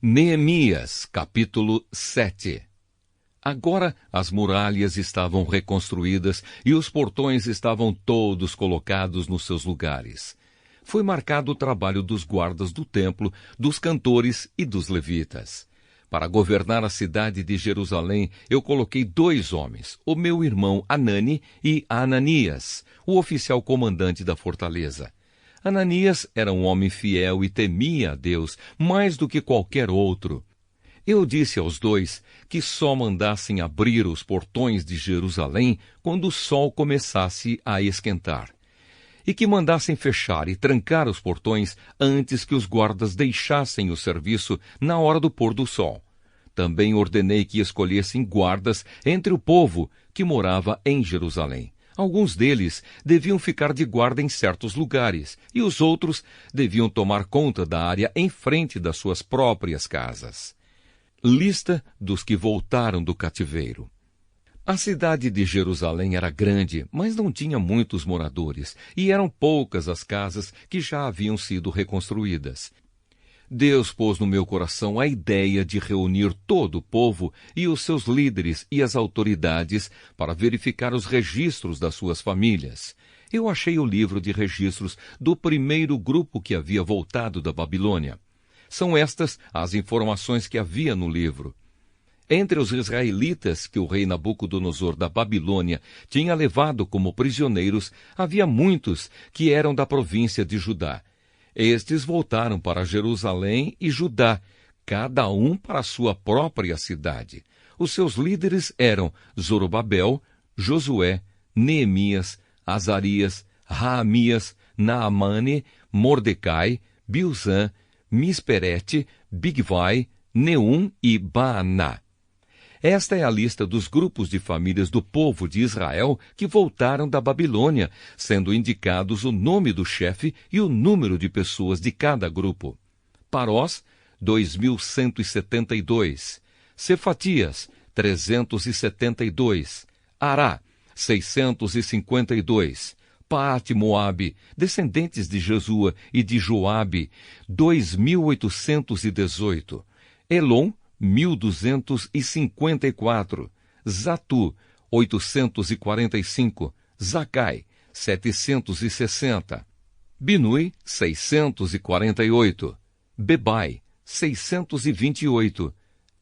Neemias, capítulo 7. Agora as muralhas estavam reconstruídas e os portões estavam todos colocados nos seus lugares. Foi marcado o trabalho dos guardas do templo, dos cantores e dos levitas. Para governar a cidade de Jerusalém, eu coloquei 2 homens, o meu irmão Hanani e Ananias, o oficial comandante da fortaleza. Ananias era um homem fiel e temia a Deus mais do que qualquer outro. Eu disse aos 2 que só mandassem abrir os portões de Jerusalém quando o sol começasse a esquentar, e que mandassem fechar e trancar os portões antes que os guardas deixassem o serviço na hora do pôr do sol. Também ordenei que escolhessem guardas entre o povo que morava em Jerusalém. Alguns deles deviam ficar de guarda em certos lugares, e os outros deviam tomar conta da área em frente das suas próprias casas. Lista dos que voltaram do cativeiro. A cidade de Jerusalém era grande, mas não tinha muitos moradores, e eram poucas as casas que já haviam sido reconstruídas. Deus pôs no meu coração a ideia de reunir todo o povo e os seus líderes e as autoridades para verificar os registros das suas famílias. Eu achei o livro de registros do primeiro grupo que havia voltado da Babilônia. São estas as informações que havia no livro. Entre os israelitas que o rei Nabucodonosor da Babilônia tinha levado como prisioneiros, havia muitos que eram da província de Judá. Estes voltaram para Jerusalém e Judá, cada um para a sua própria cidade. Os seus líderes eram Zorobabel, Josué, Neemias, Azarias, Raamias, Naamane, Mordecai, Bilzã, Misperete, Bigvai, Neum e Baaná. Esta é a lista dos grupos de famílias do povo de Israel que voltaram da Babilônia, sendo indicados o nome do chefe e o número de pessoas de cada grupo. Parós, 2.172. Cefatias, 372. Ará, 652. Paate-Moabe, descendentes de Jesua e de Joabe, 2.818. Elon, 1.254, Zatu, 845, Zacai, 760, Binui, 648, Bebai, 628,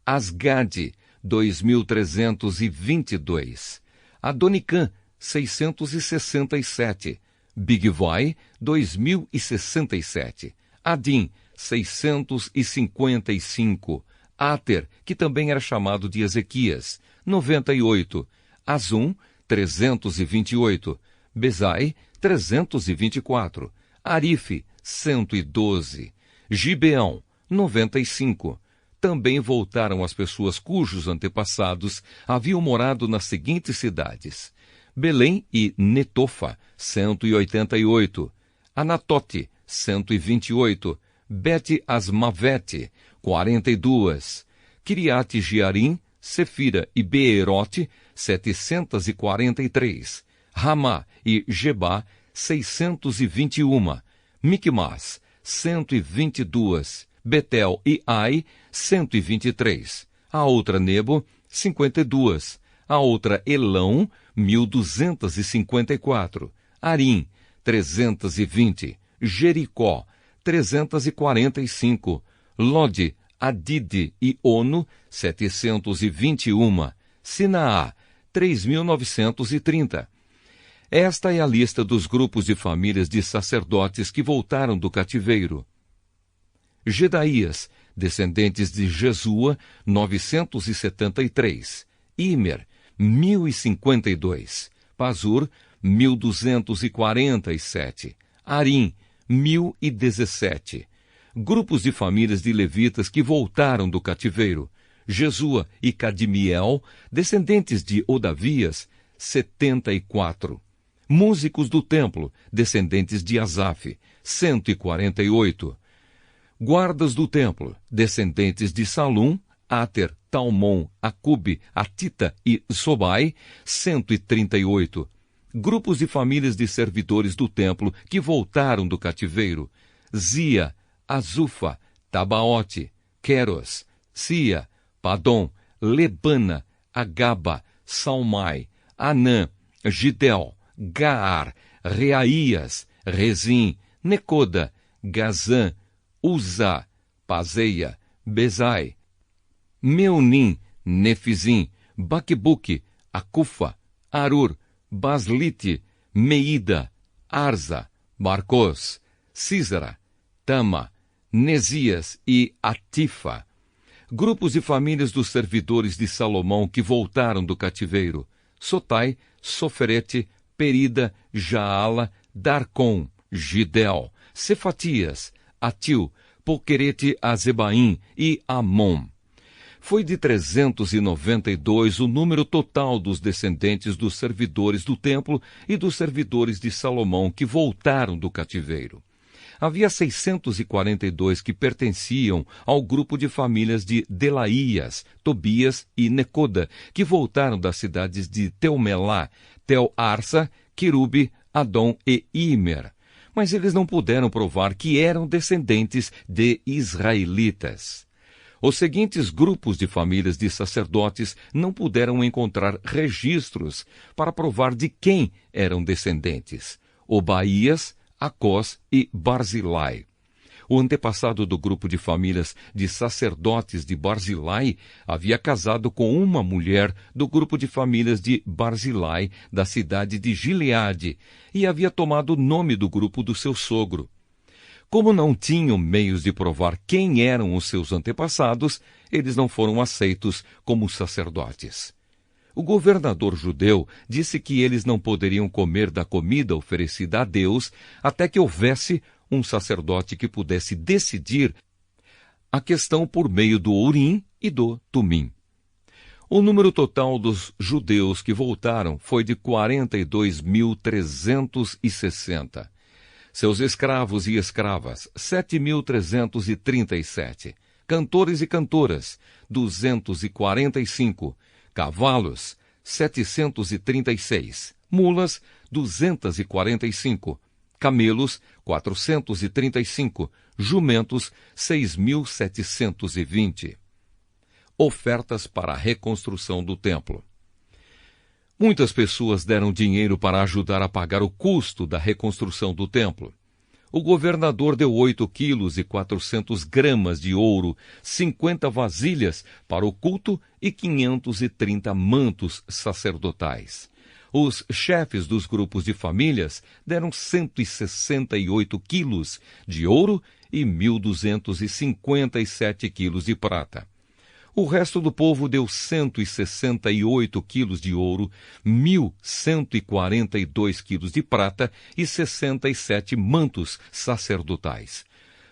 Asgade, 2.322, Adonicã, 667, Bigvai, 2.067, Adim, 655, Ater, que também era chamado de Ezequias, 98, Azum, 328, Bezai, 324, Arife, 112, Gibeão, 95. Também voltaram as pessoas cujos antepassados haviam morado nas seguintes cidades: Belém e Netofa, 188, Anatote, 128, Bet-Asmavete, 42, Kiriate-Jearim, Sefira e Beerote, 743, Ramá e Gebá, 621, Micmas, 122, Betel e Ai, 123, a outra Nebo, 52, a outra Elão, 1.254, Arim, 320, Jericó, 345, Lode, Adide e Ono, 721, Sinaá, 3.930. Esta é a lista dos grupos de famílias de sacerdotes que voltaram do cativeiro. Gedaías, descendentes de Jesua, 973. Imer, 1.052. Pazur, 1.247. Arim, 1.017. Grupos de famílias de levitas que voltaram do cativeiro: Jesua e Cadmiel, descendentes de Odavias, 74. Músicos do templo, descendentes de Asaf, 148. Guardas do templo, descendentes de Salum, Ater, Talmon, Acube, Atita e Sobai, 138. Grupos de famílias de servidores do templo que voltaram do cativeiro: Zia, Azufa, Tabaote, Queros, Sia, Padom, Lebana, Agaba, Salmai, Anã, Gidel, Gaar, Reaías, Rezim, Necoda, Gazã, Uzá, Pazeia, Bezai, Meunim, Nefizim, Baquebuque, Acufa, Arur, Baslite, Meida, Arza, Barcos, Císara, Tama, Nesias e Atifa. Grupos e famílias dos servidores de Salomão que voltaram do cativeiro: Sotai, Soferete, Perida, Jaala, Darcom, Gidel, Cefatias, Atil, Poquerete, Azebaim e Amon. Foi de 392 o número total dos descendentes dos servidores do templo e dos servidores de Salomão que voltaram do cativeiro. Havia 642 que pertenciam ao grupo de famílias de Delaías, Tobias e Necoda, que voltaram das cidades de Teumelá, Tel-Arsa, Querube, Adom e Imer. Mas eles não puderam provar que eram descendentes de israelitas. Os seguintes grupos de famílias de sacerdotes não puderam encontrar registros para provar de quem eram descendentes: Obaías, Acós e Barzilai. O antepassado do grupo de famílias de sacerdotes de Barzilai havia casado com uma mulher do grupo de famílias de Barzilai, da cidade de Gileade, e havia tomado o nome do grupo do seu sogro. Como não tinham meios de provar quem eram os seus antepassados, eles não foram aceitos como sacerdotes. O governador judeu disse que eles não poderiam comer da comida oferecida a Deus até que houvesse um sacerdote que pudesse decidir a questão por meio do Urim e do Tumim. O número total dos judeus que voltaram foi de 42.360. Seus escravos e escravas, 7.337. Cantores e cantoras, 245. Cavalos, 736. Mulas, 245. Camelos, 435. Jumentos, 6.720. Ofertas para a reconstrução do templo. Muitas pessoas deram dinheiro para ajudar a pagar o custo da reconstrução do templo. O governador deu 8 quilos e 400 gramas de ouro, 50 vasilhas para o culto e 530 mantos sacerdotais. Os chefes dos grupos de famílias deram 168 quilos de ouro e 1.257 quilos de prata. O resto do povo deu 168 quilos de ouro, 1.142 quilos de prata e 67 mantos sacerdotais.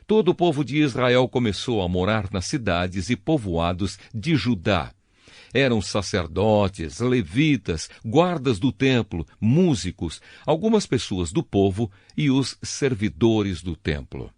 Todo o povo de Israel começou a morar nas cidades e povoados de Judá. Eram sacerdotes, levitas, guardas do templo, músicos, algumas pessoas do povo e os servidores do templo.